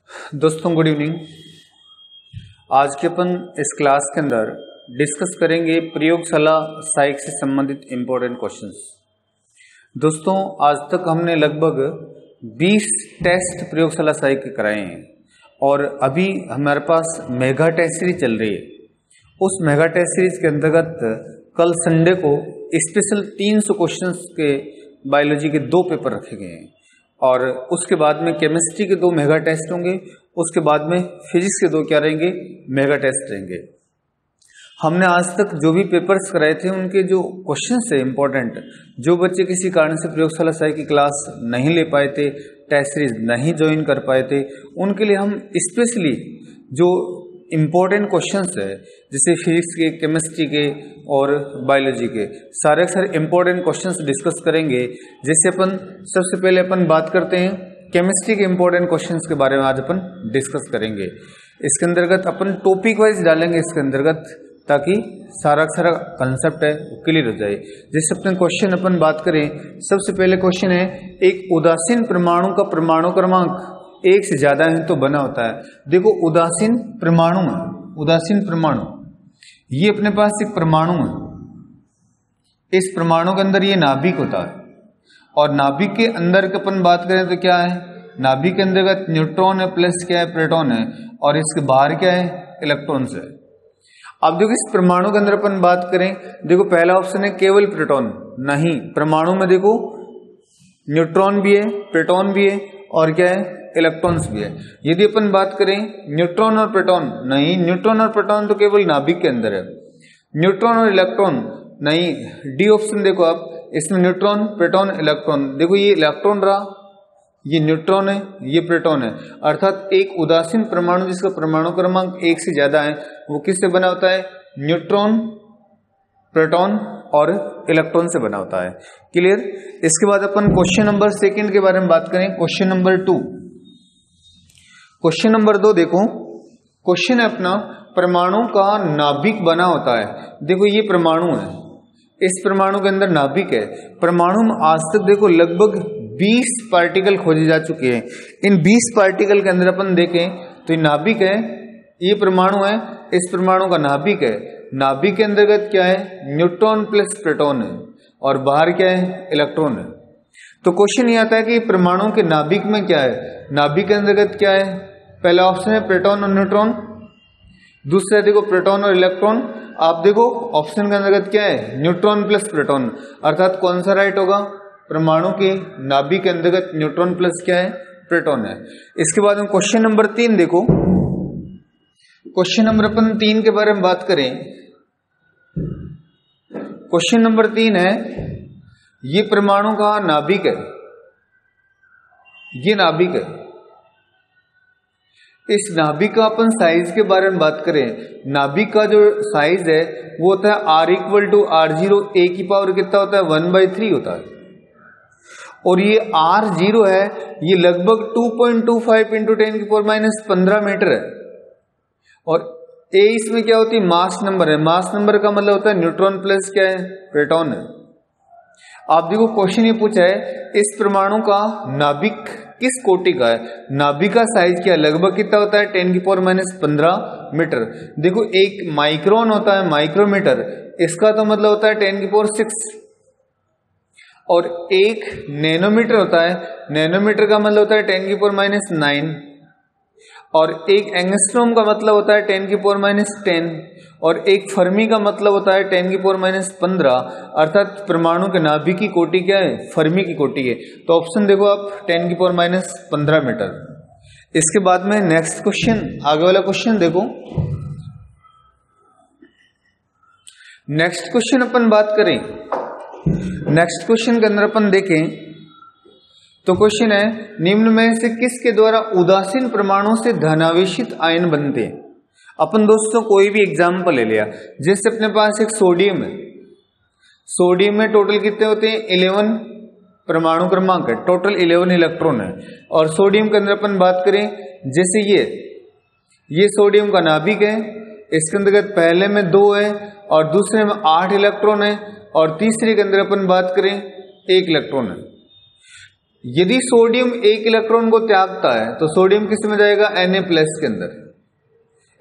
दोस्तों good evening. आज के अपन इस क्लास के अंदर डिस्कस करेंगे प्रयोगशाला सहायक से संबंधित इंपॉर्टेंट क्वेश्चंस। दोस्तों आज तक हमने लगभग 20 टेस्ट प्रयोगशाला सहायक के कराए हैं और अभी हमारे पास मेगा टेस्ट सीरीज चल रही है। उस मेगा टेस्ट सीरीज के अंतर्गत कल संडे को स्पेशल 300 क्वेश्चंस के बायोलॉजी के 2 पेपर रखे गए हैं और उसके बाद में केमिस्ट्री के 2 मेगा टेस्ट होंगे। उसके बाद में फिजिक्स के 2 क्या रहेंगे, मेगा टेस्ट रहेंगे। हमने आज तक जो भी पेपर्स कराए थे उनके जो क्वेश्चंस थे इंपॉर्टेंट, जो बच्चे किसी कारण से प्रयोगशाला सहायक की क्लास नहीं ले पाए थे, टेस्ट सीरीज नहीं ज्वाइन कर पाए थे, उनके लिए हम स्पेशली जो इम्पोर्टेंट क्वेश्चंस है जैसे फिजिक्स के, केमिस्ट्री के और बायोलॉजी के सारे इम्पोर्टेंट क्वेश्चंस डिस्कस करेंगे। जैसे अपन सबसे पहले अपन बात करते हैं केमिस्ट्री के इम्पोर्टेंट क्वेश्चंस के बारे में आज अपन डिस्कस करेंगे। इसके अंतर्गत अपन टॉपिक वाइज डालेंगे इसके अंतर्गत, ताकि सारा कंसेप्ट है वो क्लियर हो जाए। जैसे अपने क्वेश्चन अपन बात करें, सबसे पहले क्वेश्चन है एक उदासीन परमाणु का परमाणु क्रमांक 1 से ज्यादा है तो बना होता है। देखो उदासीन परमाणु है, उदासीन परमाणु ये अपने पास एक परमाणु है। इस परमाणु के अंदर ये नाभिक होता है और नाभिक के अंदर की अपन बात करें तो क्या है, नाभिक के अंतर्गत न्यूट्रॉन है, प्लस क्या है प्रोटॉन है, और इसके बाहर क्या है इलेक्ट्रॉन्स है। अब देखो इस परमाणु के अंदर अपन बात करें, देखो पहला ऑप्शन है केवल प्रोटॉन, नहीं, परमाणु में देखो न्यूट्रॉन भी है, प्रोटॉन भी है और क्या है इलेक्ट्रॉन्स भी है। यदि अपन बात करें न्यूट्रॉन और प्रोटॉन, नहीं, न्यूट्रॉन और प्रोटॉन तो केवल नाभिक के अंदर है। न्यूट्रॉन और इलेक्ट्रॉन नहीं, डी ऑप्शन देखो आप, इसमें न्यूट्रॉन, प्रोटॉन, इलेक्ट्रॉन। देखो ये इलेक्ट्रॉन रहा, ये न्यूट्रॉन है, ये प्रोटॉन है। अर्थात एक उदासीन परमाणु जिसका परमाणु क्रमांक 1 से ज्यादा है वो किससे बना होता है, न्यूट्रॉन, प्रोटॉन और इलेक्ट्रॉन से बना होता है। क्लियर। इसके बाद अपन क्वेश्चन नंबर 2 के बारे में बात करें। क्वेश्चन नंबर 2, क्वेश्चन नंबर 2 देखो, क्वेश्चन है अपना परमाणु का नाभिक बना होता है। देखो ये परमाणु है, इस परमाणु के अंदर नाभिक है। परमाणु में आज तक देखो लगभग 20 पार्टिकल खोजे जा चुके हैं। इन 20 पार्टिकल के अंदर अपन देखें तो ये नाभिक है, ये परमाणु है, इस परमाणु का नाभिक है। नाभिक के अंतर्गत क्या है, न्यूट्रॉन प्लस प्रोटॉन है और बाहर क्या है इलेक्ट्रॉन है। तो क्वेश्चन ये आता है कि परमाणु के नाभिक में क्या है, नाभिक के अंतर्गत क्या है, पहला ऑप्शन है प्रोटॉन और न्यूट्रॉन, दूसरा देखो प्रोटॉन और इलेक्ट्रॉन। आप देखो ऑप्शन के अंतर्गत क्या है, न्यूट्रॉन प्लस प्रोटॉन, अर्थात कौन सा राइट होगा, परमाणु के नाभिक के अंतर्गत न्यूट्रॉन प्लस क्या है प्रोटॉन है। इसके बाद में क्वेश्चन नंबर 3 देखो, क्वेश्चन नंबर अपन 3 के बारे में बात करें। क्वेश्चन नंबर 3 है ये परमाणु का नाभिक है, ये नाभिक है। इस नाभिक का अपन साइज के बारे में बात करें, नाभिक का जो साइज है वो होता है R = R0, A की पावर कितना होता है 1/3 होता है। और ये R0 है, ये लगभग 2.25 × 10⁻15 मीटर है। और A इसमें क्या होती है, मास नंबर है। मास नंबर का मतलब होता है न्यूट्रॉन प्लस क्या है प्रोटॉन है। आप देखो क्वेश्चन ये पूछा है इस परमाणु का नाभिक किस कोटि का है, नाभिक का साइज क्या लगभग कितना होता है 10⁻15 मीटर। देखो एक माइक्रोन होता है माइक्रोमीटर, इसका तो मतलब होता है 10⁶, और एक नैनोमीटर होता है, नैनोमीटर का मतलब होता है 10⁻9, और एक एंगस्ट्रॉम का मतलब होता है 10⁻10, और एक फर्मी का मतलब होता है 10⁻15। अर्थात परमाणु के नाभिक की कोटि क्या है, फर्मी की कोटि है। तो ऑप्शन देखो आप 10⁻15 मीटर। इसके बाद में नेक्स्ट क्वेश्चन, आगे वाला क्वेश्चन देखो। नेक्स्ट क्वेश्चन अपन बात करें, नेक्स्ट क्वेश्चन के अंदर अपन देखें तो क्वेश्चन है निम्न में से किसके द्वारा उदासीन परमाणु से धनावेशित आयन बनते हैं। अपन दोस्तों कोई भी एग्जाम्पल ले लिया, जैसे अपने पास एक सोडियम है, सोडियम में टोटल कितने होते हैं 11 परमाणु क्रमांक है, टोटल 11 इलेक्ट्रॉन है। और सोडियम के अंदर अपन बात करें जैसे ये सोडियम का नाभिक है, इसके अंतर्गत पहले में 2 है और दूसरे में 8 इलेक्ट्रॉन है, और तीसरे के अंदर अपन बात करें 1 इलेक्ट्रॉन है। यदि सोडियम एक इलेक्ट्रॉन को त्यागता है तो सोडियम किस में जाएगा, Na प्लस के अंदर,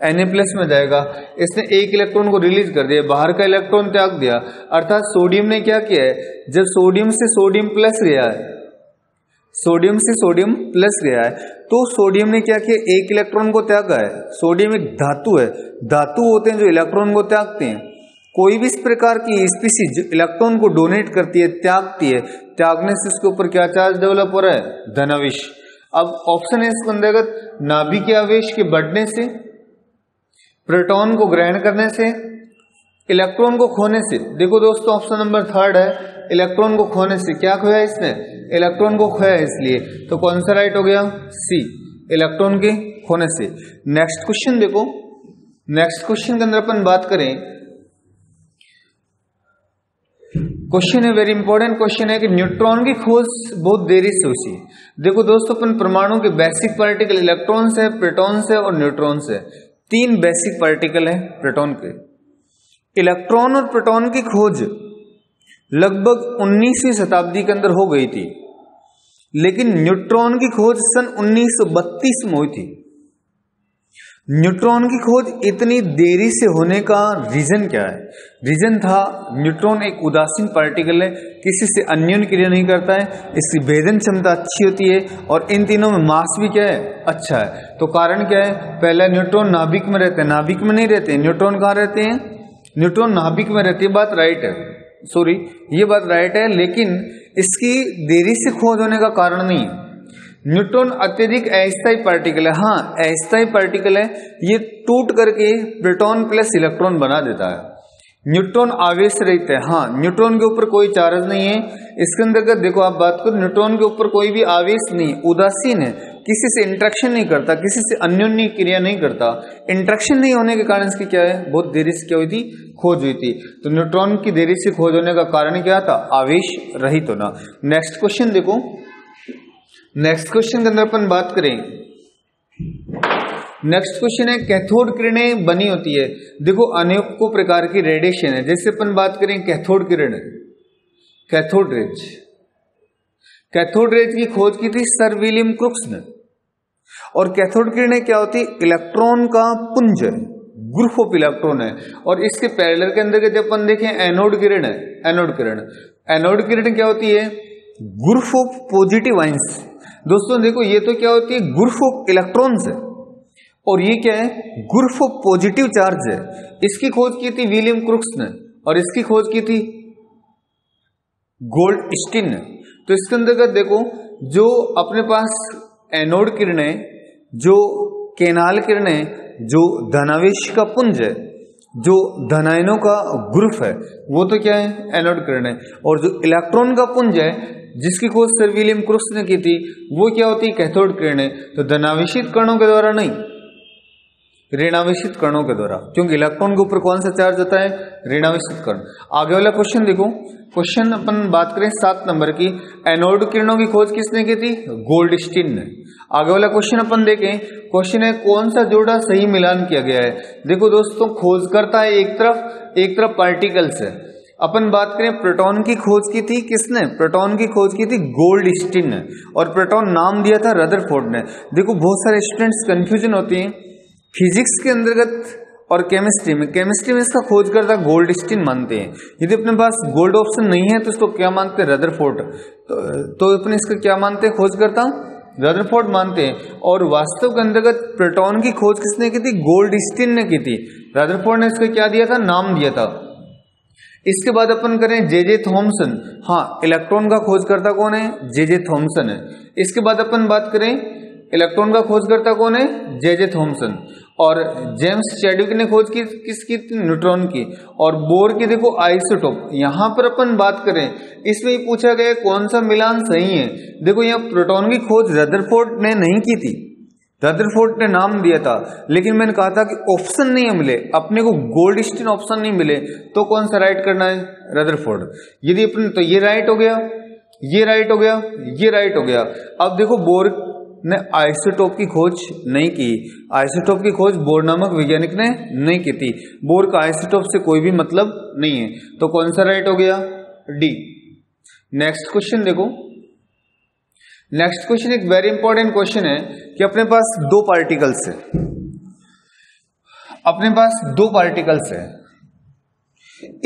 Na प्लस में जाएगा। इसने एक इलेक्ट्रॉन को रिलीज कर दिया, बाहर का इलेक्ट्रॉन त्याग दिया, अर्थात सोडियम ने क्या किया है, जब सोडियम से सोडियम प्लस गया है, सोडियम से सोडियम प्लस गया है, तो सोडियम ने क्या किया, एक इलेक्ट्रॉन को त्यागा है। सोडियम एक धातु है, धातु होते हैं जो इलेक्ट्रॉन को त्यागते हैं। कोई भी इस प्रकार की स्पीसीज जो इलेक्ट्रॉन को डोनेट करती है, त्यागती है, त्यागने से उसके ऊपर क्या चार्ज डेवलप हो रहा है, धनावेश। अब ऑप्शन है इसके अंतर्गत, नाभिकीय आवेश के बढ़ने से, प्रोटॉन को ग्रहण करने से, इलेक्ट्रॉन को खोने से। देखो दोस्तों ऑप्शन नंबर 3 है, इलेक्ट्रॉन को खोने से। क्या खोया इसने, इलेक्ट्रॉन को खोया, इसलिए तो कौन सा राइट हो गया, सी, इलेक्ट्रॉन के खोने से। नेक्स्ट क्वेश्चन देखो, नेक्स्ट क्वेश्चन के अंदर अपन बात करें, क्वेश्चन है वेरी इंपॉर्टेंट क्वेश्चन है कि न्यूट्रॉन की खोज बहुत देरी से हुई। देखो दोस्तों अपन परमाणु के बेसिक पार्टिकल इलेक्ट्रॉन्स है, प्रोटॉन्स है और न्यूट्रॉन्स है, 3 बेसिक पार्टिकल है प्रोटॉन के। इलेक्ट्रॉन और प्रोटॉन की खोज लगभग 19वीं शताब्दी के अंदर हो गई थी, लेकिन न्यूट्रॉन की खोज सन 1932 में हुई थी। न्यूट्रॉन की खोज इतनी देरी से होने का रीजन क्या है, रीजन था न्यूट्रॉन एक उदासीन पार्टिकल है, किसी से अन्योन क्रिया नहीं करता है, इसकी भेदन क्षमता अच्छी होती है और इन तीनों में मास भी क्या है, अच्छा है। तो कारण क्या है, पहला न्यूट्रॉन नाभिक में रहते हैं, नाभिक में नहीं रहते, न्यूट्रॉन कहाँ रहते हैं, न्यूट्रॉन नाभिक में रहती है। बात राइट है, सॉरी ये बात राइट है, लेकिन इसकी देरी से खोज होने का कारण नहीं है। न्यूट्रॉन अत्यधिक अस्थायी पार्टिकल है, हाँ अस्थायी पार्टिकल है, ये टूट करके प्रोटॉन प्लस इलेक्ट्रॉन बना देता है। न्यूट्रॉन आवेश रहित है, हाँ न्यूट्रॉन के ऊपर कोई चार्ज नहीं है। इसके अंतर्गत देखो आप बात करो, न्यूट्रॉन के ऊपर कोई भी आवेश नहीं, उदासीन है, किसी से इंटरेक्शन नहीं करता, किसी से अन्योन्य क्रिया नहीं करता। इंटरेक्शन नहीं होने के कारण इसकी क्या है, बहुत देरी से क्या हुई थी, खोज हुई थी। तो न्यूट्रॉन की देरी से खोज होने का कारण क्या था, आवेश रहित होना। नेक्स्ट क्वेश्चन देखो, नेक्स्ट क्वेश्चन के अंदर अपन बात करें, नेक्स्ट क्वेश्चन है कैथोड किरणें बनी होती है। देखो अनेकों प्रकार की रेडिएशन है, जैसे अपन बात करें कैथोड किरण, कैथोड रेज, कैथोड रेज की खोज की थी सर विलियम क्रुक्स ने। और कैथोड किरणें क्या होती, इलेक्ट्रॉन का पुंज है, ग्रुप ऑफ इलेक्ट्रॉन है। और इसके पैरेलल के अंदर जब अपन देखें एनोड किरण है, एनोड किरण, एनोड किरण क्या होती है, ग्रुप ऑफ पॉजिटिव आयंस। दोस्तों देखो ये तो क्या होती है, ग्रुप ऑफ इलेक्ट्रॉन्स है, और ये क्या है, ग्रुप ऑफ पॉजिटिव चार्ज है। इसकी खोज की थी विलियम क्रुक्स ने, और इसकी खोज की थी गोल्डस्टीन ने। तो इसके अंतर्गत देखो जो अपने पास एनोड किरणें, जो केनाल किरणें, जो धनावेश का पुंज है, जो धनायनों का ग्रुप है, वो तो क्या है, एनोड किरणें। और जो इलेक्ट्रॉन का पुंज है जिसकी खोज सर विलियम क्रुक्स ने की थी, वो क्या होती है, कैथोड किरणें। तो धनावेशित कणों के द्वारा नहीं, ऋणावेशित कणों के द्वारा, क्योंकि इलेक्ट्रॉन के ऊपर कौन सा चार्ज होता है, ऋणावेशित कण। आगे वाला क्वेश्चन देखो, क्वेश्चन अपन बात करें 7 नंबर की, एनोड किरणों की खोज किसने की थी, गोल्डस्टीन ने। आगे वाला क्वेश्चन अपन देखें, क्वेश्चन है कौन सा जोड़ा सही मिलान किया गया है। देखो दोस्तों खोज करता है एक तरफ पार्टिकल्स है। अपन बात करें प्रोटॉन की खोज की थी किसने, प्रोटॉन की खोज की थी गोल्डस्टीन ने, और प्रोटॉन नाम दिया था रदरफोर्ड ने। देखो बहुत सारे स्टूडेंट्स कंफ्यूजन होती है फिजिक्स के अंतर्गत और केमिस्ट्री में इसका खोज करता गोल्डस्टीन मानते हैं। यदि अपने पास गोल्ड ऑप्शन नहीं है तो इसको क्या मानते हैं, रदरफोर्ड। तो अपने इसका क्या मानते हैं, खोज करता रदरफोर्ड मानते हैं। और वास्तव के अंतर्गत प्रोटॉन की खोज किसने की थी, गोल्डस्टीन ने की थी। रदरफोर्ड ने इसको क्या दिया था, नाम दिया था। इसके बाद अपन करें जे थॉमसन, हाँ इलेक्ट्रॉन का खोजकर्ता कौन है, जे थॉमसन है। इसके बाद अपन बात करें इलेक्ट्रॉन का खोजकर्ता कौन है, जे थॉमसन। और जेम्स चैडविक ने खोज की किसकी, न्यूट्रॉन की। और बोर की देखो आइसोटोप। यहां पर अपन बात करें, इसमें ही पूछा गया कौन सा मिलान सही है। देखो यहाँ प्रोटॉन की खोज रदरफोर्ड ने नहीं की थी, रदरफोर्ड ने नाम दिया था, लेकिन मैंने कहा था कि ऑप्शन नहीं मिले अपने को, गोल्डस्टीन ऑप्शन नहीं मिले, तो कौन सा राइट करना है, रदरफोर्ड। यदि अपने तो ये राइट हो गया, ये राइट हो गया, ये राइट हो गया। अब देखो बोर ने आइसोटोप की खोज नहीं की, आइसोटोप की खोज बोर नामक वैज्ञानिक ने नहीं की थी। बोर का आइसोटोप से कोई भी मतलब नहीं है, तो कौन सा राइट हो गया, डी। नेक्स्ट क्वेश्चन देखो, नेक्स्ट क्वेश्चन एक वेरी इंपॉर्टेंट क्वेश्चन है कि अपने पास दो पार्टिकल्स है, अपने पास दो पार्टिकल्स है।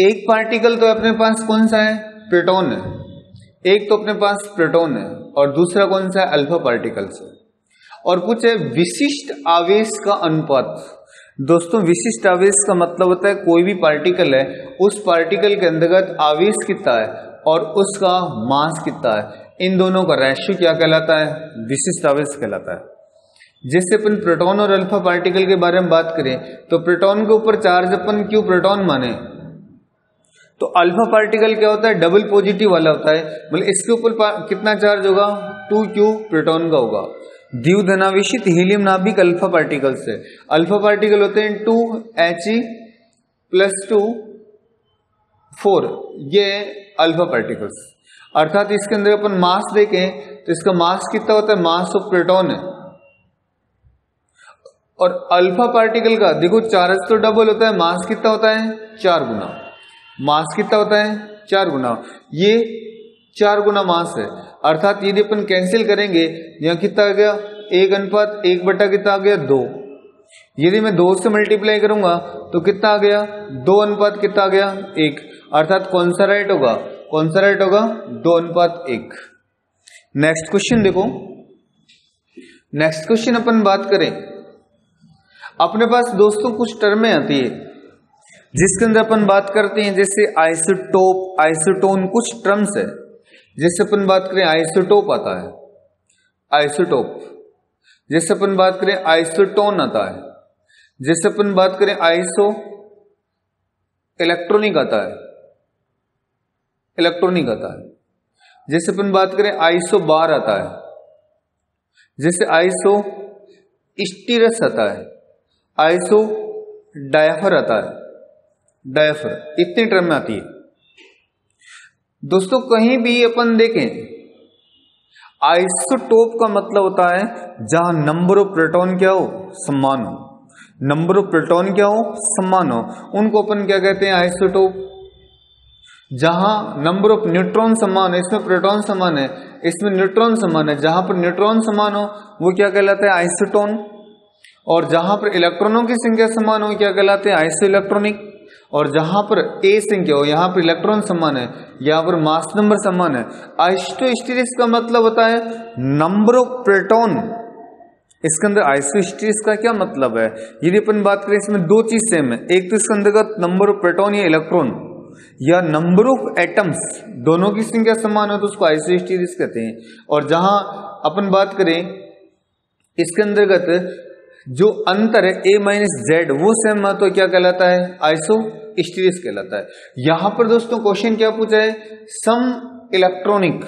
एक पार्टिकल तो अपने पास कौन सा है, प्रोटॉन है, एक तो अपने पास प्रोटॉन है और दूसरा कौन सा है, अल्फा पार्टिकल्स है। और कुछ है विशिष्ट आवेश का अनुपात। दोस्तों विशिष्ट आवेश का मतलब होता है कोई भी पार्टिकल है, उस पार्टिकल के अंतर्गत आवेश कितना है और उसका मास कितना है, इन दोनों का रेशियो क्या कहलाता है, विशिष्ट आवेश कहलाता है। जैसे अपन प्रोटॉन और अल्फा पार्टिकल के बारे में बात करें तो प्रोटॉन के ऊपर चार्ज अपन क्यों प्रोटॉन माने, तो अल्फा पार्टिकल क्या होता है, डबल पॉजिटिव वाला होता है, मतलब इसके ऊपर कितना चार्ज होगा, 2q प्रोटॉन का होगा। द्विधनावेशित हीलियम नाभिक अल्फा पार्टिकल से, अल्फा पार्टिकल होते हैं 2He+2 4, ये अल्फा पार्टिकल्स। अर्थात इसके अंदर अपन मास देखें तो इसका मास कितना होता है, मास ऑफ प्रोटॉन है। और अल्फा पार्टिकल का देखो चार्ज तो डबल होता है, मास कितना होता है, 4 गुना। मास कितना होता है, 4 गुना, ये 4 गुना मास है। अर्थात यदि अपन कैंसिल करेंगे यहाँ कितना आ गया, 1:1 बटा कितना आ गया, 2। यदि मैं 2 से मल्टीप्लाई करूंगा तो कितना आ गया, 2 कितना आ गया, 1। अर्थात कौन सा राइट होगा, कौन सा राइट होगा, 2:1। नेक्स्ट क्वेश्चन देखो, नेक्स्ट क्वेश्चन अपन बात करें, अपने पास दोस्तों कुछ टर्में आती है जिसके अंदर अपन बात करते हैं, जैसे आइसोटोप, आइसोटोन, कुछ टर्म्स है। जैसे अपन बात करें आइसोटोप आता है, आइसोटोप। जैसे अपन बात करें आइसोटोन आता है। जैसे अपन बात करें आइसो इलेक्ट्रॉनिक आता है, इलेक्ट्रॉनिक आता है। जैसे अपन बात करें आइसो बार आता है। जैसे आइसो स्टीरस आता है, आइसो डायफर आता है, डायफर, इतनी टर्म में आती है। दोस्तों कहीं भी अपन देखें आइसोटोप का मतलब होता है जहां नंबर ऑफ प्रोटॉन क्या हो, समान हो, नंबर ऑफ प्रोटॉन क्या हो, समान हो, उनको अपन क्या कहते हैं, आइसोटोप। जहां नंबर ऑफ न्यूट्रॉन समान है, इसमें प्रोटॉन समान है, इसमें न्यूट्रॉन समान है, जहां पर न्यूट्रॉन समान हो वो क्या कहलाता है, आइसोटोन। और जहां पर इलेक्ट्रॉनों की संख्या समान हो क्या कहलाते हैं, आइसो इलेक्ट्रॉनिक। और जहां पर ए संख्या हो, यहां पर इलेक्ट्रॉन समान है, यहां पर मास नंबर समान है। आइसोस्टीरिस का मतलब होता है नंबर ऑफ प्रोटॉन। इसके अंदर आइसोस्टीरिस का क्या मतलब है, यदि अपन बात करें इसमें दो चीज सेम है, एक तो इसके अंतर्गत नंबर ऑफ प्रोटॉन या इलेक्ट्रॉन या नंबर ऑफ एटम्स दोनों की संख्या समान हो तो उसको आइसोस्टीरिस कहते हैं। और जहां अपन बात करें इसके अंतर्गत जो अंतर है A-Z वो सेम है तो क्या कहलाता है, आइसोस्टीरिस कहलाता है। यहां पर दोस्तों क्वेश्चन क्या पूछा है, सम इलेक्ट्रॉनिक,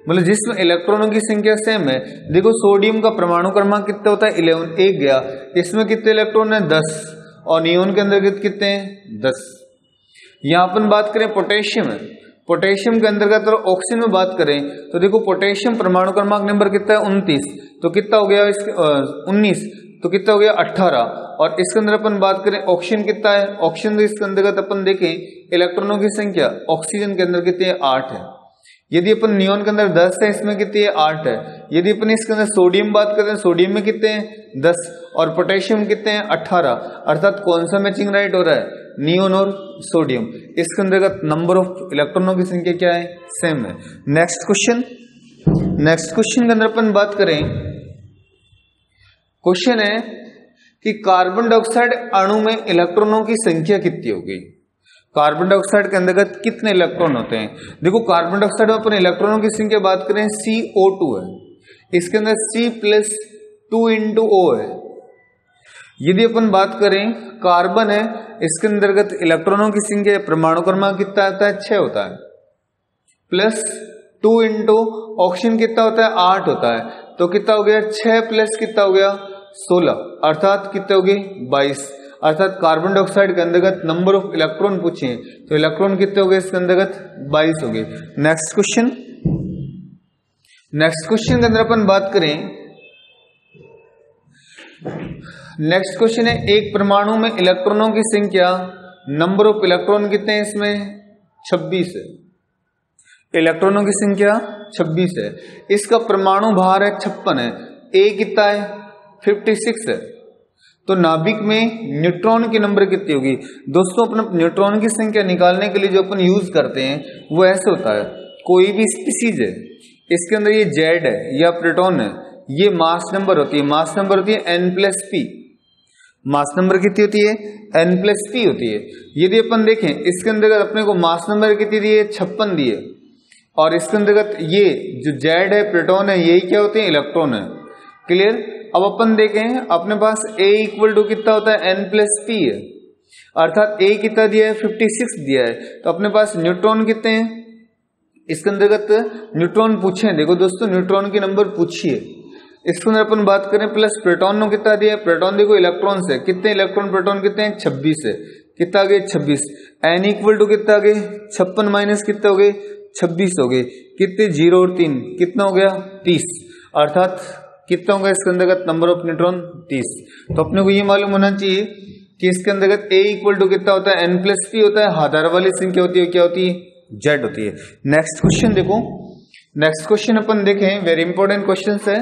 मतलब जिसमें इलेक्ट्रॉनों की संख्या सेम है। देखो सोडियम का परमाणु क्रमांक कितना होता है, 11, 1 गया, इसमें कितने इलेक्ट्रॉन है, 10, और नियोन के अंदर कितने हैं, 10। यहां अपन बात करें पोटेशियम है, पोटेशियम के अंतर्गत और ऑक्सीजन में बात करें तो देखो पोटेशियम परमाणु क्रमांक नंबर कितना है, 29, तो कितना हो गया इसके 19, तो कितना हो गया 18। और इसके अंदर अपन बात करें ऑक्सीजन कितना है, ऑक्सीजन इसके अंतर्गत अपन देखें इलेक्ट्रॉनों की संख्या ऑक्सीजन के अंदर कितनी है, 8 है। यदि अपन नियोन के अंदर 10 है, इसमें कितनी है, 8 है। यदि अपन इसके अंदर सोडियम बात करते हैं, सोडियम में कितने हैं, 10, और पोटेशियम कितने हैं, 18। अर्थात कौन सा मैचिंग राइट हो रहा है, नियोन और सोडियम। इसके अंतर्गत नंबर ऑफ इलेक्ट्रॉनों की संख्या क्या है, सेम है। नेक्स्ट क्वेश्चन, नेक्स्ट क्वेश्चन के अंदर अपन बात करें, क्वेश्चन है कि कार्बन डाइऑक्साइड अणु में इलेक्ट्रॉनों की संख्या कितनी होगी। कार्बन डाइऑक्साइड के अंतर्गत कितने इलेक्ट्रॉन होते हैं। देखो कार्बन डाइऑक्साइड में अपन इलेक्ट्रॉनों की संख्या बात करें CO2 है, इसके अंदर C+2 × O है। यदि अपन बात करें कार्बन है, इसके अंतर्गत इलेक्ट्रॉनों की संख्या परमाणु क्रमांक कितना आता है, 6 होता है, +2 × ऑक्सीजन कितना होता है, 8 होता है, तो कितना हो गया, 6 प्लस कितना हो गया, 16, अर्थात कितने हो गए, 22। अर्थात कार्बन डाइऑक्साइड के अंतर्गत नंबर ऑफ इलेक्ट्रॉन पूछे तो इलेक्ट्रॉन कितने हो गए इसके अंतर्गत, 22 हो गए। नेक्स्ट क्वेश्चन, नेक्स्ट क्वेश्चन के अंदर अपन बात करें, नेक्स्ट क्वेश्चन है एक परमाणु में इलेक्ट्रॉनों की संख्या, नंबर ऑफ इलेक्ट्रॉन कितने हैं इसमें, 26 है। इलेक्ट्रॉनों की संख्या 26 है, इसका परमाणु भार है 56 है, ए कितना है 56 है। तो नाभिक में न्यूट्रॉन की नंबर कितनी होगी दोस्तों? अपन न्यूट्रॉन की संख्या निकालने के लिए जो अपन यूज करते हैं वो ऐसे होता है, कोई भी स्पीसीज है इसके अंदर ये जेड है या प्रोटॉन है, ये मास नंबर होती है, मास नंबर होती है n+p, मास नंबर कितनी होती है n+p होती है। यदि अपन देखें इसके अंतर्गत अपने को मास नंबर कितनी दी है 56 दी है, और इसके अंतर्गत ये जो जेड है प्रोटॉन है यही क्या होते हैं इलेक्ट्रॉन है। क्लियर? अब अपन देखें अपने पास A इक्वल टू कितना होता है n+p है, अर्थात A कितना दिया है 56 दिया है, तो अपने पास न्यूट्रॉन कितने हैं इसके अंतर्गत न्यूट्रॉन पूछे, देखो दोस्तों न्यूट्रॉन की नंबर पूछिए। इसके अंदर अपन बात करें प्लस प्रोटॉन ने कितना दिया है, प्रोटॉन देखो इलेक्ट्रॉन से कितने इलेक्ट्रॉन प्रोटॉन कितने हैं 26 है, कितना आ गए 26, n इक्वल टू कितना आ गए 56 माइनस कितने हो गए 26 हो गए, कितने 0 और 3 कितना हो गया 30, अर्थात कितना होगा इसके अंतर्गत नंबर ऑफ न्यूट्रॉन 30। तो अपने को ये मालूम होना चाहिए कि इसके अंतर्गत A इक्वल टू कितना होता है n+p होता है, आधार वाली संख्या होती है क्या होती है जेड होती है। नेक्स्ट क्वेश्चन देखो, नेक्स्ट क्वेश्चन अपन देखें, वेरी इंपॉर्टेंट क्वेश्चन है।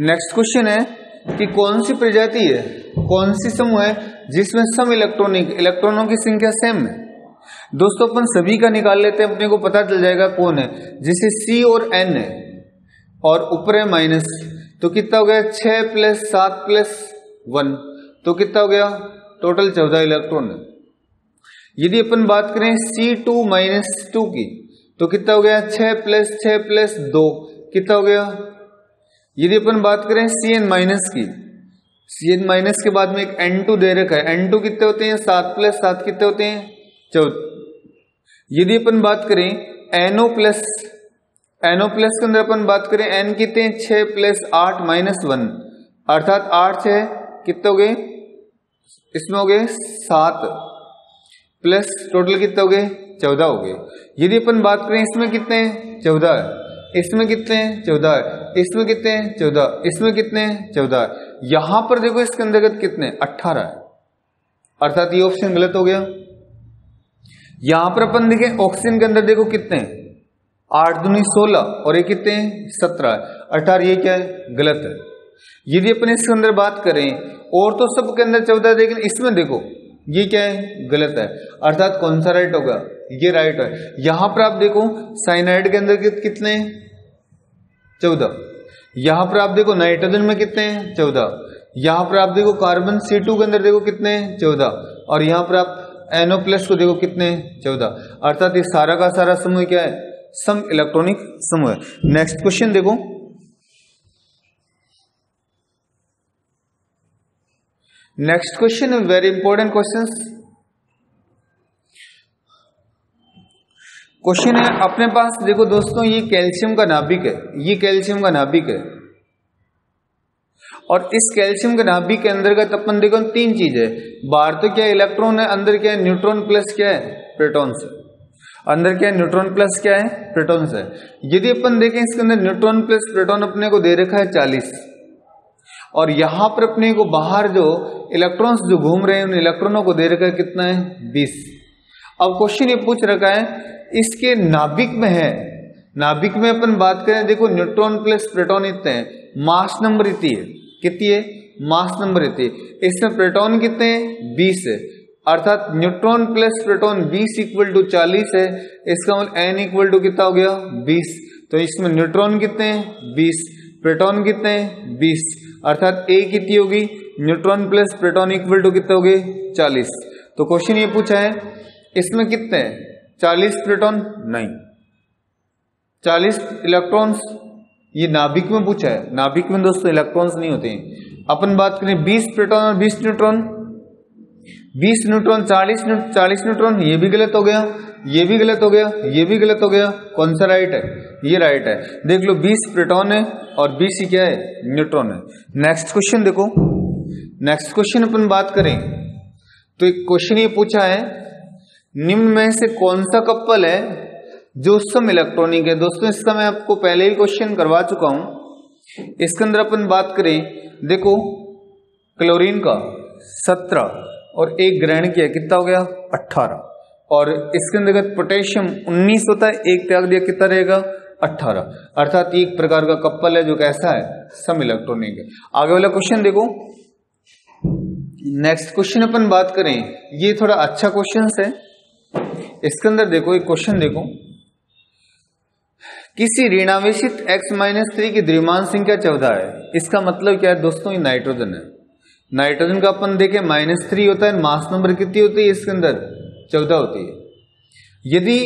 नेक्स्ट क्वेश्चन है कि कौन सी प्रजाति है, कौन सी समूह है जिसमें सम इलेक्ट्रॉनों की संख्या सेम है। दोस्तों अपन सभी का निकाल लेते हैं, अपने को पता चल जाएगा कौन है। जैसे C और N है और ऊपर है माइनस, तो कितना हो गया 6 + 7 + 1, तो कितना हो गया टोटल 14 इलेक्ट्रॉन है। यदि अपन बात करें C2 - 2 की, तो कितना हो गया 6 + 6 + 2, कितना हो गया। यदि अपन बात करें Cn- की, Cn- के बाद में एक N2 दे रखा है, N2 कितने होते हैं 7 + 7 कितने होते हैं 14। यदि अपन बात करें NO+ के अंदर अपन बात करें N कितने हैं 6 + 8 - 1, अर्थात 8 6 कितने हो गए, इसमें हो गए 7 प्लस टोटल कितने हो गए 14 हो गए। यदि अपन बात करें इसमें कितने हैं 14 है, इसमें कितने हैं 14 है, इसमें कितने हैं 14, इसमें कितने हैं 14 है। यहां पर देखो इसके अंतर्गत कितने 18 है, अर्थात ये ऑप्शन गलत हो गया। यहां पर अपन देखें ऑक्सीजन के अंदर देखो कितने 8 दूनी 16 और ये कितने 17 है, अर्थात ये क्या है गलत है। यदि अपन इसके अंदर बात करें और तो सब के अंदर 14 है, लेकिन इसमें देखो ये क्या है गलत है, अर्थात कौन सा राइट होगा, ये राइट है। यहां पर आप देखो साइनाइड के अंदर कितने 14, यहां पर आप देखो नाइट्रोजन में कितने 14, यहां पर आप देखो कार्बन C2 के अंदर देखो कितने 14, और यहां पर आप NO+ को देखो कितने 14, अर्थात ये सारा का सारा समूह क्या है सम इलेक्ट्रॉनिक समूह है। नेक्स्ट क्वेश्चन देखो, नेक्स्ट क्वेश्चन है वेरी इंपॉर्टेंट क्वेश्चन है अपने पास। देखो दोस्तों ये कैल्शियम का नाभिक है, ये कैल्शियम का नाभिक है, और इस कैल्शियम के नाभिक के अंतर्गत अपन देखो 3 चीज है, बाहर तो क्या इलेक्ट्रॉन है, अंदर क्या है न्यूट्रॉन प्लस क्या है प्रोटॉन से, अंदर क्या है न्यूट्रॉन प्लस क्या है प्रोटॉन से। यदि अपन देखें इसके अंदर न्यूट्रॉन प्लस प्रोटॉन अपने को दे रखा है 40, और यहां पर अपने को बाहर जो इलेक्ट्रॉन्स जो घूम रहे हैं उन इलेक्ट्रॉनों को दे रखा है कितना है 20। अब क्वेश्चन ये पूछ रखा है इसके नाभिक में है, नाभिक में अपन बात करें देखो न्यूट्रॉन प्लस प्रोटॉन इतने हैं, मास नंबर इतनी है, कितनी है मास नंबर इतनी, इसमें प्रोटॉन कितने हैं 20 है, अर्थात न्यूट्रॉन प्लस प्रोटॉन 20 = 40 है, इसका मतलब n = कितना हो गया 20। तो इसमें न्यूट्रॉन कितने हैं 20, प्रोटॉन कितने हैं 20, अर्थात A कितनी होगी न्यूट्रॉन प्लस प्रोटॉन = कितने हो गए 40। तो क्वेश्चन ये पूछा है इसमें कितने 40 प्रोटॉन नहीं 40 इलेक्ट्रॉन्स, ये नाभिक में पूछा है, नाभिक में दोस्तों इलेक्ट्रॉन्स नहीं होते हैं। अपन बात करें 20 प्रोटॉन और 20 न्यूट्रॉन, 20 न्यूट्रॉन 40 न्यूट्रॉन, ये भी गलत हो गया, ये भी गलत हो गया, ये भी गलत हो गया, कौन सा राइट है ये राइट है। देख लो 20 प्रोटॉन है और 20 ही क्या है न्यूट्रॉन है। नेक्स्ट क्वेश्चन देखो, नेक्स्ट क्वेश्चन अपन बात करें तो एक क्वेश्चन ये पूछा है निम्न में से कौन सा कपल है जो सम इलेक्ट्रॉनिक है। दोस्तों इसका मैं आपको पहले ही क्वेश्चन करवा चुका हूं। इसके अंदर अपन बात करें देखो क्लोरीन का 17 और एक ग्रहण किया कितना हो गया 18, और इसके अंतर्गत पोटेशियम 19 होता है, एक त्याग दिया, कितना रहेगा 18, अर्थात एक प्रकार का कपल है जो कैसा है, सम इलेक्ट्रॉनिक है। आगे वाला क्वेश्चन देखो, नेक्स्ट क्वेश्चन अपन बात करें, ये थोड़ा अच्छा क्वेश्चन है। इसके अंदर देखो एक क्वेश्चन देखो, किसी ऋणावेशित x-3 की द्रव्यमान संख्या 14 है। इसका मतलब क्या है दोस्तों, ये नाइट्रोजन है। नाइट्रोजन का अपन देखें -3 होता है, मास नंबर कितनी होती है इसके अंदर 14 होती है। यदि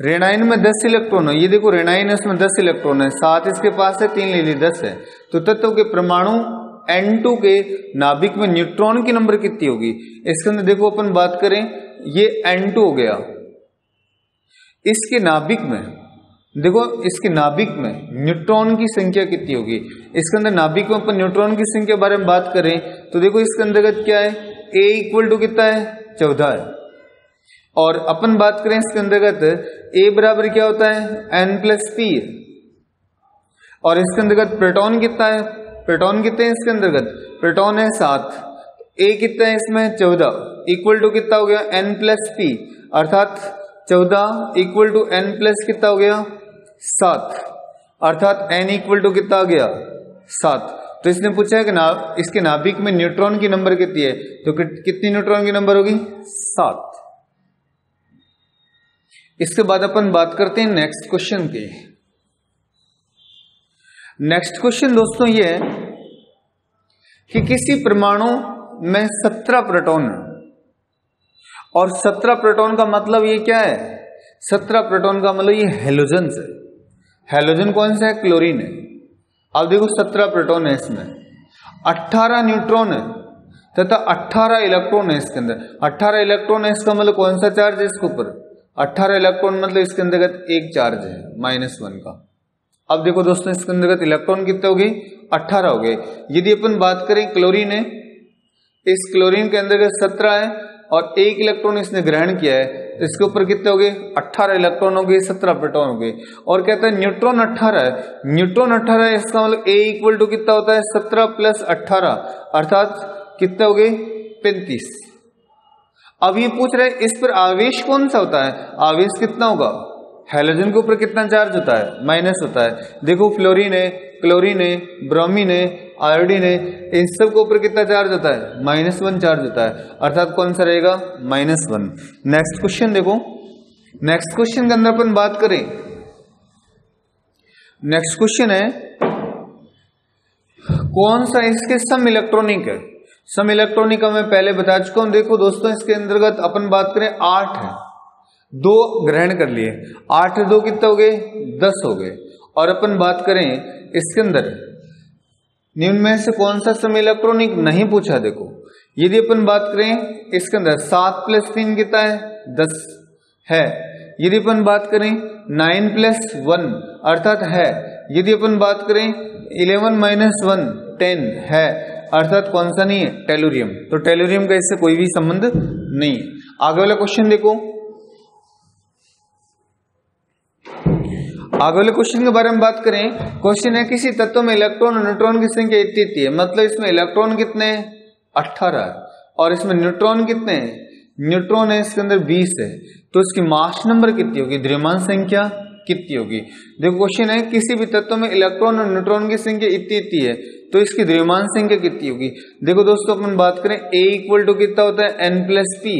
ऋणायन में 10 इलेक्ट्रॉन है, ये देखो ऋणायन है उसमें 10 इलेक्ट्रॉन है, 7 इसके पास है, 3 ले ली 10 है, तो तत्व के परमाणु N2 के नाभिक में न्यूट्रॉन की नंबर कितनी होगी। इसके अंदर देखो अपन बात करें, ये N2 हो गया, इसके नाभिक में देखो, इसके नाभिक में न्यूट्रॉन की संख्या कितनी होगी। इसके अंदर नाभिक में अपन न्यूट्रॉन की संख्या के बारे में बात करें तो देखो इसके अंतर्गत क्या है, A इक्वल टू कितना है 14 है, और अपन बात करें इसके अंतर्गत A बराबर क्या होता है N+P, और इसके अंतर्गत प्रोटॉन कितना है, प्रोटॉन कितने हैं इसके अंतर्गत, प्रोटॉन है 7, A कितना है इसमें 14, इक्वल टू कितना हो गया N+P, अर्थात 14 इक्वल टू N प्लस कितना हो गया 7, अर्थात N इक्वल टू कितना आ गया 7। तो इसने पूछा है कि इसके नाभिक में न्यूट्रॉन की नंबर कितनी है, तो कितनी न्यूट्रॉन की नंबर होगी 7। इसके बाद अपन बात करते हैं नेक्स्ट क्वेश्चन की। नेक्स्ट क्वेश्चन दोस्तों ये है कि किसी परमाणु में 17 प्रोटॉन और 17 प्रोटॉन का मतलब ये क्या है, 17 प्रोटॉन का मतलब ये हेलोजन है। हेलोजन कौन सा है, क्लोरीन है। अब देखो 17 प्रोटॉन है, इसमें 18 न्यूट्रॉन है तथा 18 इलेक्ट्रॉन है इसके अंदर। 18 इलेक्ट्रॉन है, इसका मतलब कौन सा चार्ज है इसके ऊपर, 18 इलेक्ट्रॉन मतलब इसके अंतर्गत एक चार्ज है -1 का। अब देखो दोस्तों इसके अंतर्गत इलेक्ट्रॉन कितने हो गए 18 हो गए। यदि अपन बात करें क्लोरीन है, इस क्लोरीन के अंतर्गत 17 है और एक इलेक्ट्रॉन इसने ग्रहण किया है, तो इसके ऊपर कितने हो गए 18 इलेक्ट्रॉन हो गए, 17 प्रोटॉन हो गए। और कहता है न्यूट्रॉन 18 है, न्यूट्रॉन 18 है, इसका मतलब A इक्वल टू कितना होता है 17 प्लस 18, अर्थात कितने हो गए 35। अब ये पूछ रहे इस पर आवेश कौन सा होता है, आवेश कितना होगा, हेलोजन के ऊपर कितना चार्ज होता है माइनस होता है। देखो फ्लोरीन है, क्लोरीन है, ब्रोमीन है, आयोडीन है, इन सब के ऊपर कितना चार्ज होता है -1 चार्ज होता है, अर्थात कौन सा रहेगा -1। नेक्स्ट क्वेश्चन देखो, नेक्स्ट क्वेश्चन के अंदर अपन बात करें, नेक्स्ट क्वेश्चन है कौन सा इसके सम इलेक्ट्रॉनिक है। सम इलेक्ट्रॉनिक का मैं पहले बता चुका हूं। देखो दोस्तों इसके अंतर्गत अपन बात करें 8 है, 2 ग्रहण कर लिए, 8 2 कितना हो गए 10 हो गए। और अपन बात करें इसके अंदर निम्न में से कौन सा सम इलेक्ट्रॉनिक नहीं पूछा। देखो यदि अपन बात करें इसके अंदर 7 + 3 कितना है 10 है। यदि अपन बात करें 9 + 1 अर्थात है। यदि अपन बात करें 11 - 1 10 है, अर्थात कौन सा नहीं है टेलुरियम। तो टेलुरियम का इससे कोई भी संबंध नहीं है। आगे वाला क्वेश्चन देखो, आगे वाले क्वेश्चन के बारे में बात करें। क्वेश्चन है किसी तत्व में इलेक्ट्रॉन और न्यूट्रॉन की संख्या इतनी है, मतलब इसमें इलेक्ट्रॉन कितने हैं 18 और इसमें न्यूट्रॉन कितने हैं, न्यूट्रॉन है इसके अंदर 20 है, तो इसकी मास नंबर कितनी होगी, द्रव्यमान संख्या कितनी होगी। देखो क्वेश्चन है किसी भी तत्व में इलेक्ट्रॉन और न्यूट्रॉन की संख्या इतनी है, तो इसकी द्रव्यमान संख्या कितनी होगी। देखो दोस्तों अपन बात करें A इक्वल टू कितना होता है N+P,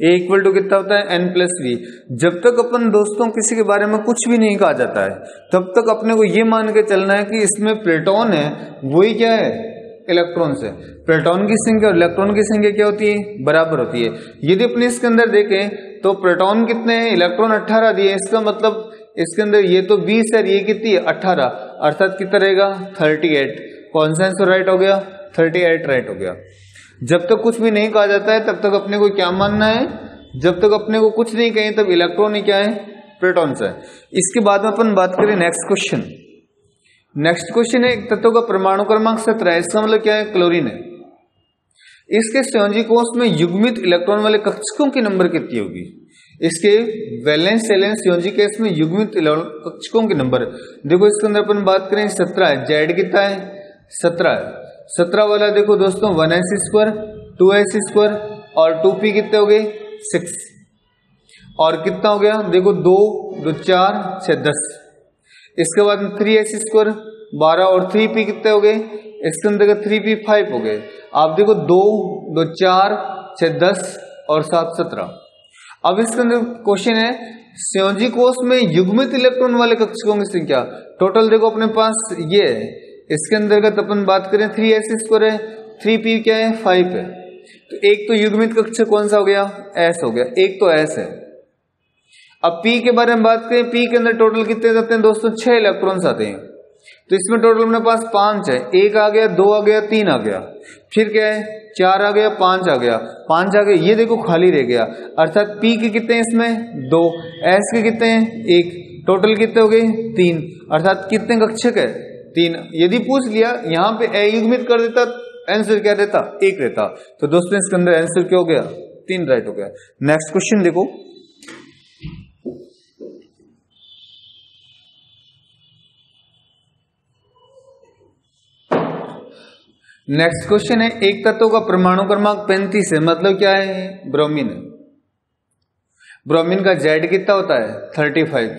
A इक्वल टू कितना होता है N+V। जब तक अपन दोस्तों किसी के बारे में कुछ भी नहीं कहा जाता है तब तक अपने को ये मान के चलना है कि इसमें प्रोटॉन है वही क्या है इलेक्ट्रॉन से। प्रोटॉन की संख्या और इलेक्ट्रॉन की संख्या क्या होती है बराबर होती है। यदि अपने इसके अंदर देखें तो प्रोटॉन कितने हैं, इलेक्ट्रॉन 18 दिए, इसका मतलब इसके अंदर ये तो 20 है, ये कितनी है 18, अर्थात कितना रहेगा 38। कौन सा आंसर राइट हो गया 38 राइट हो गया। जब तक कुछ भी नहीं कहा जाता है तब तक अपने को क्या मानना है, जब तक अपने को कुछ नहीं कहें तब इलेक्ट्रॉन ही क्या है प्रोटॉन्स है। इसके बाद में अपन बात करें नेक्स्ट क्वेश्चन। नेक्स्ट क्वेश्चन है एक तत्व का परमाणु क्रमांक 17 है, इसका मतलब क्या है क्लोरीन है। इसके संयोजी कोष में युग्मित इलेक्ट्रॉन वाले कक्षकों की नंबर कितनी होगी। इसके वैलेंस वैलेंस संयोजी केस में युग्मित कक्षकों की नंबर, देखो इसके अंदर अपन बात करें 17 है, जेड कितना है 17 है। 17 वाला देखो दोस्तों 1s² 2s² और 2p कितने हो गए 6। और कितना हो गया देखो 2 2 4 6 10। इसके बाद 3s² 12 और 3p कितने हो गए, इसके अंदर 3p 5 हो गए। आप देखो 2 2 4 6 10 और 7 17। अब इसके अंदर क्वेश्चन है संयोजी कोष में युग्मित इलेक्ट्रॉन वाले कक्षकों की संख्या। टोटल देखो अपने पास ये है, इसके अंतर्गत अपन बात करें 3s² है, 3p क्या है 5 है। तो एक तो युग्मित कक्षक कौन सा हो गया, s हो गया, एक तो s है। अब p के बारे में बात करें, p के अंदर टोटल कितने जाते हैं दोस्तों 6 इलेक्ट्रॉन्स आते हैं। तो इसमें टोटल अपने पास 5 है, 1 आ गया, 2 आ गया, 3 आ गया, फिर क्या है 4 आ गया, 5 आ गया, 5 आ गया, ये देखो खाली रह गया। अर्थात p के कितने हैं इसमें 2, s के कितने हैं 1, टोटल कितने हो गए 3। अर्थात कितने कक्षक है 3। यदि पूछ लिया यहाँ पे अयुग्मित कर देता, आंसर क्या रहता 1 रहता। तो दोस्तों इसके अंदर आंसर क्या हो गया 3 राइट हो गया। नेक्स्ट क्वेश्चन देखो, नेक्स्ट क्वेश्चन है एक तत्व का परमाणु क्रमांक 35 है, मतलब क्या है ब्रोमीन है। ब्रोमीन का Z कितना होता है 35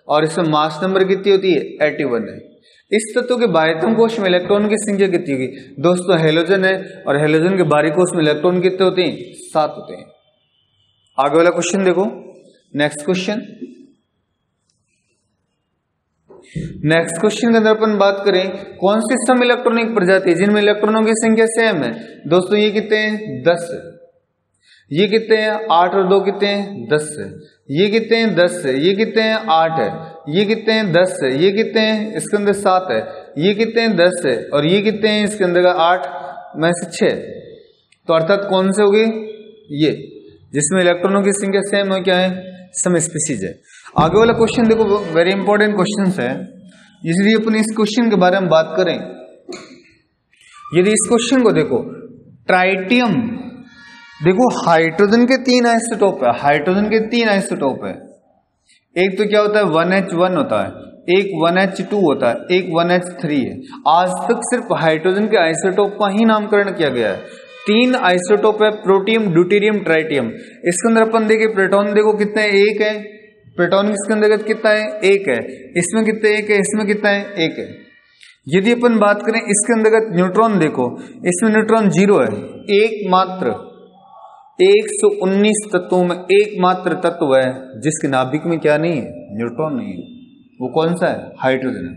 और इसमें मास नंबर कितनी होती है 81 है। इस तत्व के बाह्यतम कोश में इलेक्ट्रॉन की संख्या कितनी होगी दोस्तों, हेलोजन है और हेलोजन के बाहरी कोश में इलेक्ट्रॉन कितने होते हैं 7 होते हैं। आगे वाला क्वेश्चन देखो, नेक्स्ट क्वेश्चन के अंदर अपन बात करें कौन सी सम इलेक्ट्रॉनिक प्रजाति है जिनमें इलेक्ट्रॉनों की संख्या सेम है। दोस्तों ये कितने हैं 10 है, ये कितने हैं 8 और 2 कितने हैं 10 है, ये कितने हैं 10 है, ये कितने हैं 8 है, ये कितने हैं 10 है, ये कितने हैं इसके अंदर 7 है, ये कितने हैं 10 है और ये कितने हैं इसके अंदर का 8 में से 6। तो अर्थात कौन से हो गए ये जिसमें इलेक्ट्रॉनों की संख्या सेम है, क्या है सम स्पीशीज है। आगे वाला क्वेश्चन देखो वेरी इंपॉर्टेंट क्वेश्चन है, इसलिए अपन इस क्वेश्चन के बारे में बात करें। यदि इस क्वेश्चन को देखो ट्राइटियम, देखो हाइड्रोजन के 3 आइसोटोप है, हाइड्रोजन के 3 आइसोटोप है। एक तो क्या होता है 1H1 होता है, एक 1H2 होता है, एक 1H3 है। आज तक सिर्फ हाइड्रोजन के आइसोटोप का ही नामकरण किया गया है। 3 आइसोटोप है, प्रोटियम ड्यूटेरियम ट्राइटियम। इसके अंदर अपन देखे प्रोटॉन देखो कितने 1 है, प्रोटॉन इसके अंतर्गत कितना है 1 है, इसमें कितने 1 है, इसमें कितना है 1 है। यदि अपन बात करें इसके अंतर्गत न्यूट्रॉन देखो, इसमें न्यूट्रॉन 0 है, एकमात्र 119 तत्वों में एकमात्र तत्व है जिसके नाभिक में क्या नहीं है न्यूट्रॉन नहीं है, वो कौन सा है हाइड्रोजन है।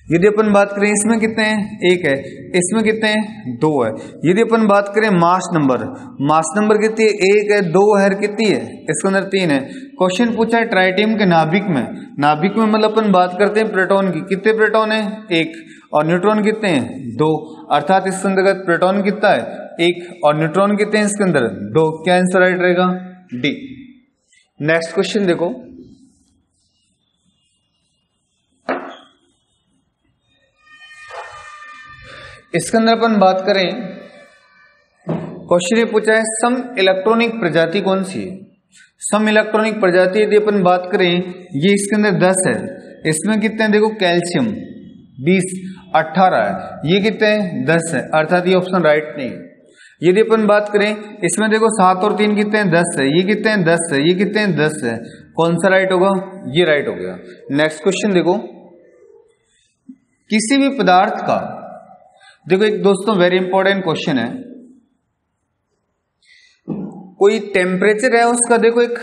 यदि अपन बात करें इसमें कितने हैं 1 है, इसमें कितने हैं 2 है। यदि अपन बात करें मास नंबर, मास नंबर कितनी है 1 है, 2 है, कितनी है इसके अंदर 3 है। क्वेश्चन पूछा है ट्राइटियम के नाभिक में, नाभिक में मतलब अपन बात करते हैं प्रोटॉन की, कितने प्रोटॉन है 1 और न्यूट्रॉन कितने हैं 2। अर्थात इसके अंतर्गत प्रोटॉन कितना है 1 और न्यूट्रॉन कितने हैं इसके अंदर 2। क्या आंसर राइट रहेगा डी। नेक्स्ट क्वेश्चन देखो, इसके अंदर अपन बात करें क्वेश्चन ये पूछा है सम इलेक्ट्रॉनिक प्रजाति कौन सी है। सम इलेक्ट्रॉनिक प्रजाति यदि अपन बात करें ये इसके अंदर 10 है, इसमें कितने हैं देखो कैल्शियम 20 18 है, ये कितने हैं 10 है। अर्थात ये ऑप्शन राइट नहीं है। यदि अपन बात करें इसमें देखो 7 और 3 कितने हैं 10 है, ये कितने हैं 10 है, ये कितने हैं 10 है। कौन सा राइट होगा ये राइट हो गया। नेक्स्ट क्वेश्चन देखो, किसी भी पदार्थ का देखो एक दोस्तों वेरी इंपॉर्टेंट क्वेश्चन है, कोई टेम्परेचर है उसका देखो एक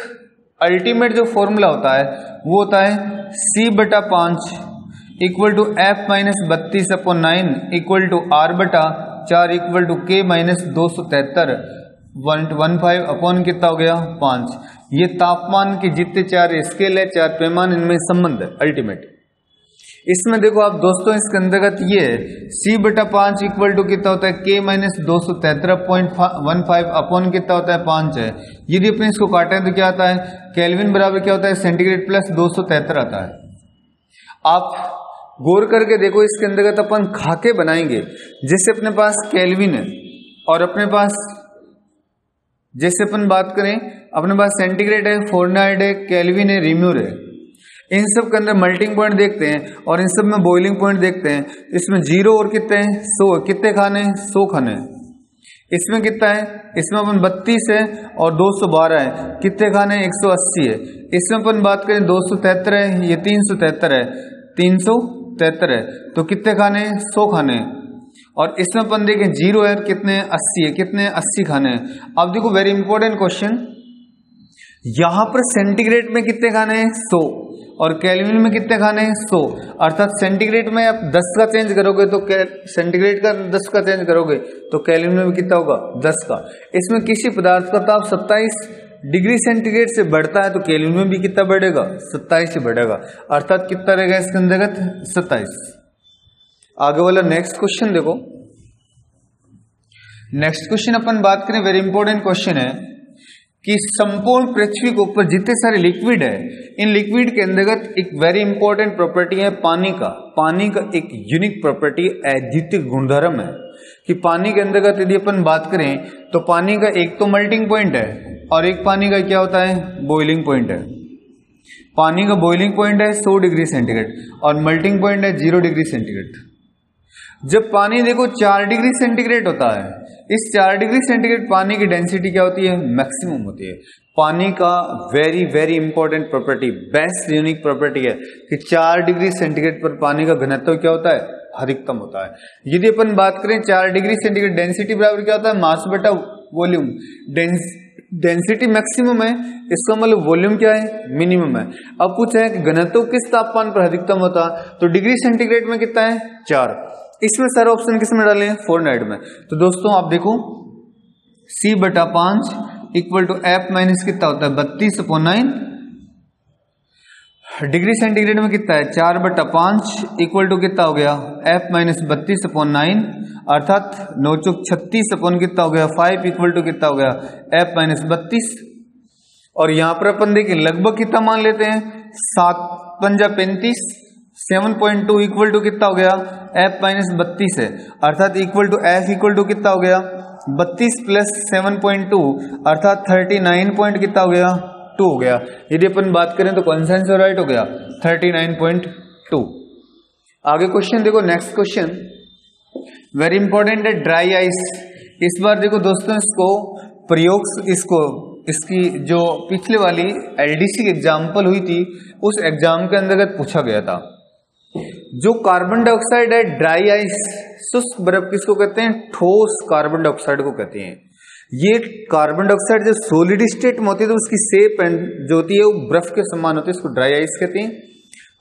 अल्टीमेट जो फॉर्मूला होता है वो होता है C/5 equal to F-32/9 equal to R/4 equal to K-273.15 upon कितना हो गया 5। ये तापमान के जितने 4 स्केल है 4 पैमाने इनमें संबंध है अल्टीमेट। इसमें देखो आप दोस्तों इसके अंतर्गत ये C/5 इक्वल टू कितना होता है K-273.15 अपॉन कितना होता है 5 है। यदि अपने इसको काटें तो क्या आता है केल्विन बराबर क्या होता है सेंटीग्रेड प्लस 273 आता है। आप गौर करके देखो इसके अंतर्गत अपन खाके बनाएंगे, जैसे अपने पास केल्विन है और अपने पास जैसे अपन बात करें अपने पास सेंटीग्रेड है, फ़ारेनहाइट है, केल्विन है, रिम्यूर है। इन सब के अंदर मेल्टिंग पॉइंट देखते हैं और इन सब में बॉइलिंग पॉइंट देखते हैं। इसमें 0 और कितने हैं 100, कितने खाने 100 खाने। इसमें कितना है, इसमें अपन 32 है और 212 है, कितने खाने 180 है। इसमें अपन बात करें 273 है, ये 373 है, 373 है, तो कितने खाने 100 खाने। और इसमें अपन देखें 0 है, कितने 80 है, कितने 80 खाने हैं। अब देखो वेरी इंपॉर्टेंट क्वेश्चन, यहां पर सेंटीग्रेड में कितने खाने हैं 100 और केल्विन में कितने खाने हैं 100, अर्थात सेंटीग्रेड में आप 10 का चेंज करोगे तो सेंटीग्रेड का 10 का चेंज करोगे तो केल्विन में भी कितना होगा 10 का। इसमें किसी पदार्थ का ताप 27 डिग्री सेंटीग्रेड से बढ़ता है तो केल्विन में भी कितना बढ़ेगा 27 से बढ़ेगा, अर्थात कितना रहेगा इसके अंतर्गत 27। आगे वाला नेक्स्ट क्वेश्चन देखो, नेक्स्ट क्वेश्चन अपन बात करें वेरी इंपॉर्टेंट क्वेश्चन है कि संपूर्ण पृथ्वी के ऊपर जितने सारे लिक्विड है, इन लिक्विड के अंतर्गत एक वेरी इंपॉर्टेंट प्रॉपर्टी है पानी का। पानी का एक यूनिक प्रॉपर्टी अद्वितीय गुणधर्म है कि पानी के अंतर्गत यदि अपन बात करें तो पानी का एक तो मेल्टिंग पॉइंट है और एक पानी का क्या होता है बॉइलिंग पॉइंट है। पानी का बॉइलिंग पॉइंट है 100 डिग्री सेंटीग्रेड और मेल्टिंग पॉइंट है 0 डिग्री सेंटीग्रेड। जब पानी देखो 4 डिग्री सेंटीग्रेड होता है, इस 4 डिग्री सेंटीग्रेड पानी की डेंसिटी क्या होती है मैक्सिमम होती है। पानी का very very important property, best unique property है कि 4 डिग्री सेंटीग्रेड पर पानी का घनत्व क्या होता है अधिकतम होता है। यदि अपन बात करें 4 डिग्री सेंटीग्रेड डेंसिटी बराबर क्या होता है मास बटा वॉल्यूम। डेंसिटी मैक्सिमम है, इसका मतलब वॉल्यूम क्या है मिनिमम है। अब पूछा है कि घनत्व किस तापमान पर अधिकतम होता है, तो डिग्री सेंटीग्रेड में कितना है 4। इसमें सारे ऑप्शन किस में डाले फॉरनाइट में। तो दोस्तों आप देखो C/5 equal to F minus कितना होता है 32/9, डिग्री सेंटीग्रेड में कितना है 4/5 इक्वल टू कितना हो गया F माइनस 32/9, अर्थात 9 चौक 36 अपन कितना हो गया 5 इक्वल टू कितना हो गया F माइनस 32। और यहां पर अपन देखिए लगभग कितना मान लेते हैं 7×5 35, 7.2 इक्वल टू कितना हो गया F माइनस 32 है, अर्थात equal to F equal to कितना हो गया 32 प्लस 7.2 अर्थात 39 पॉइंट कितना हो गया 2 हो गया। यदि अपन बात करें तो कौन सा आंसर राइट हो गया 39.2। आगे क्वेश्चन देखो, नेक्स्ट क्वेश्चन वेरी इंपॉर्टेंट है ड्राई आइस। इस बार देखो दोस्तों इसको प्रयोग इसकी जो पिछले वाली एलडीसी की एग्जाम्पल हुई थी उस एग्जाम के अंतर्गत पूछा गया था। जो कार्बन डाइऑक्साइड है ड्राई आइस, शुष्क बर्फ किसको कहते हैं ठोस कार्बन डाइऑक्साइड को कहते हैं। ये कार्बन डाइऑक्साइड जब सॉलिड स्टेट में होती है तो उसकी शेप जो होती है वो बर्फ के समान होती है, इसको ड्राई आइस कहते हैं।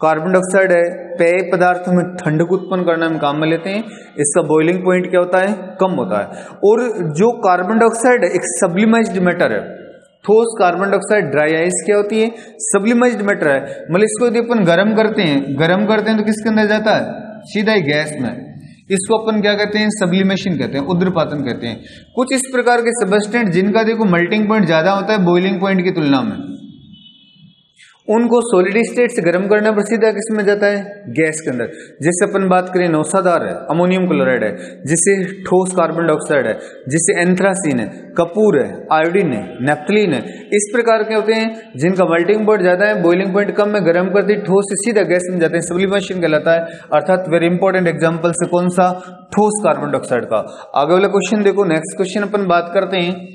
कार्बन डाइऑक्साइड है पेय पदार्थों में ठंडक उत्पन्न करने में काम में लेते हैं, इसका बॉइलिंग पॉइंट क्या होता है कम होता है। और जो कार्बन डाइऑक्साइड है एक सब्लिमाइज्ड मैटर है, ठोस कार्बन डाइऑक्साइड ड्राई आइस क्या होती है सब्लिमाइज्ड मैटर है, मतलब इसको यदि अपन गर्म करते हैं तो किसके अंदर जाता है सीधा ही गैस में। इसको अपन क्या कहते हैं सब्लिमेशन कहते हैं, उद्रपातन कहते हैं। कुछ इस प्रकार के सबस्टेंट जिनका देखो मेल्टिंग पॉइंट ज्यादा होता है बॉइलिंग पॉइंट की तुलना में, उनको सॉलिड स्टेट से गर्म करना पर सीधा किसमें जाता है गैस के अंदर। जैसे अपन बात करें नौसादार है, अमोनियम क्लोराइड है, जिससे ठोस कार्बन डाइऑक्साइड है, जिससे एंथ्रासीन है, कपूर है, आयोडीन है, नेफ्थलीन है। इस प्रकार के होते हैं जिनका मेल्टिंग पॉइंट ज्यादा है बॉइलिंग पॉइंट कम है, गर्म कर दी ठोस से सीधा गैस में जाते हैं, सब्लिमेशन कहलाता है। अर्थात वेरी इंपॉर्टेंट एग्जाम्पल से कौन सा ठोस कार्बन डाइऑक्साइड का। आगे वाला क्वेश्चन देखो, नेक्स्ट क्वेश्चन अपन बात करते हैं।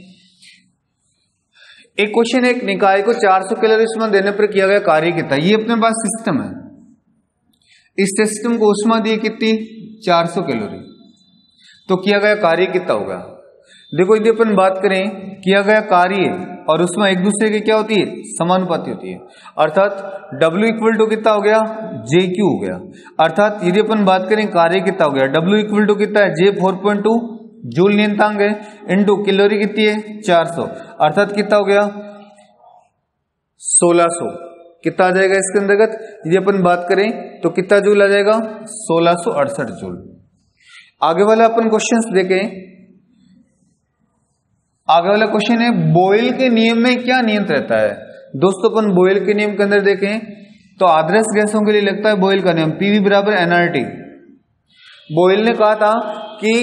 एक क्वेश्चन एक निकाय को 400 कैलोरी उष्मा देने पर किया गया कार्य कितना। ये अपने पास सिस्टम है, इस सिस्टम को उष्मा दी कितनी 400 कैलोरी, तो किया गया कार्य कितना होगा। देखो यदि अपन बात करें किया गया कार्य और उष्मा एक दूसरे की क्या होती है समानुपाती होती है, अर्थात W इक्वल टू कितना हो गया JQ हो गया। अर्थात यदि अपन बात करें कार्य कितना हो गया W इक्वल टू कितना है J 4.2 जूल नियतांक है इनटू कैलोरी कितनी है 400, अर्थात कितना हो गया 1600। कितना आ जाएगा इसके अंतर्गत यदि अपन बात करें तो कितना जूल आ जाएगा 1668 जूल। आगे वाला अपन क्वेश्चंस देखें। आगे वाला क्वेश्चन है बॉयल के नियम में क्या नियम रहता है। दोस्तों अपन बॉयल के नियम के अंदर देखें तो आदर्श गैसों के लिए लगता है बॉयल का नियम PV बराबर nRT। बॉयल ने कहा था कि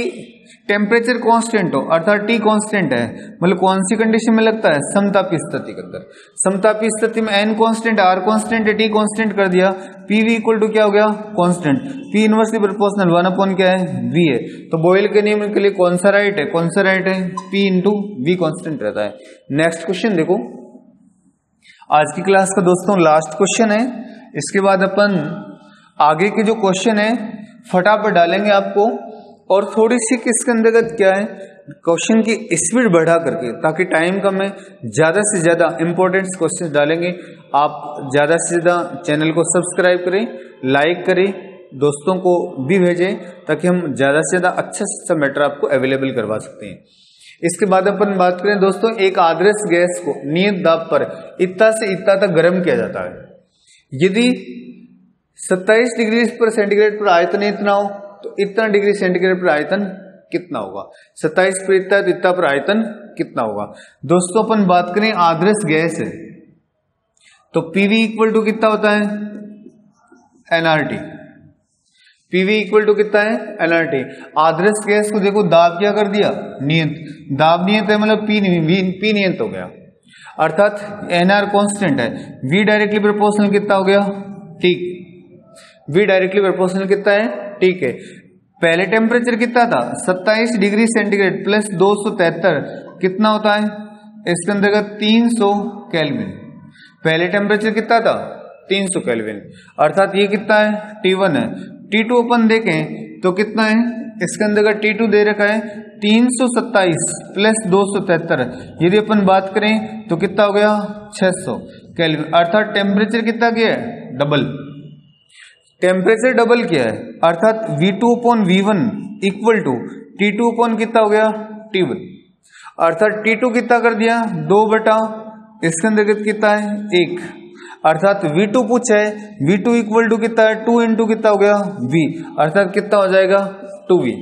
टेम्परेचर कांस्टेंट हो अर्थात टी कांस्टेंट है, मतलब कौन सी कंडीशन में लगता है, समतापी स्थिति के अंदर। समतापी स्थिति में एन कांस्टेंट, आर कांस्टेंट है, टी कांस्टेंट कर दिया, पीवी इक्वल टू क्या हो गया, constant, P inversely proportional 1 upon क्या है, वी है। तो बॉयल के नियम के लिए कौन सा राइट है, कौन सा राइट है, पी इंटू वी कांस्टेंट रहता है। नेक्स्ट क्वेश्चन देखो, आज की क्लास का दोस्तों लास्ट क्वेश्चन है। इसके बाद अपन आगे के जो क्वेश्चन है फटाफट डालेंगे आपको, और थोड़ी सी किसके अंतर्गत क्या है, क्वेश्चन की स्पीड बढ़ा करके, ताकि टाइम कम है, ज्यादा से ज्यादा इंपॉर्टेंट क्वेश्चन डालेंगे। आप ज्यादा से ज्यादा चैनल को सब्सक्राइब करें, लाइक करें, दोस्तों को भी भेजें, ताकि हम ज्यादा से ज्यादा अच्छा से अच्छा मैटर आपको अवेलेबल करवा सकते हैं। इसके बाद अपन बात करें दोस्तों, एक आदर्श गैस को नियत दाब पर इतना से इतना तक गर्म किया जाता है। यदि 27 डिग्री पर सेंटीग्रेड पर आयतन इतना हो तो इतना डिग्री सेंटीग्रेड पर आयतन कितना होगा, 27 पर इतना तो इतना पर आयतन कितना होगा। दोस्तों अपन बात करें आदर्श गैस है तो पीवी इक्वल टू कितना होता है, एनआरटी। पीवी इक्वल टू कितना है, एनआरटी। आदर्श गैस को देखो दाब क्या कर दिया, नियत, दाब नियत है मतलब पी नियत हो गया, अर्थात एनआर कांस्टेंट है, वी डायरेक्टली प्रोपोर्शनल कितना हो गया, ठीक, वी डायरेक्टली प्रोपोर्शनल कितना है, ठीक है। पहले टेम्परेचर कितना था, 27 डिग्री सेंटीग्रेड प्लस 273 कितना होता है, इसके अंतर्गत 300 केल्विन। पहले टेम्परेचर कितना था, 300 केल्विन, अर्थात ये कितना है, T1 है। T2 अपन देखें तो कितना है, इसके अंतर्गत T2 दे रखा है 327 प्लस 273, यदि अपन बात करें तो कितना हो गया, 600 केल्विन, अर्थात टेम्परेचर कितना किया है, डबल। टेम्परेचर डबल किया है, अर्थात V2 upon V1 equal to T2 upon कितना हो गया, T1, अर्थात T2 कितना कर दिया, 2 बटा इसके अंतर्गत कितना है, 1, अर्थात V2 पूछा है, V2 इक्वल टू कितना है, 2 इंटू कितना हो गया, V, अर्थात कितना हो जाएगा, 2V।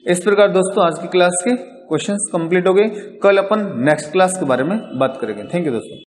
इस प्रकार दोस्तों आज की क्लास के क्वेश्चंस कंप्लीट हो गए। कल अपन नेक्स्ट क्लास के बारे में बात करेंगे। थैंक यू दोस्तों।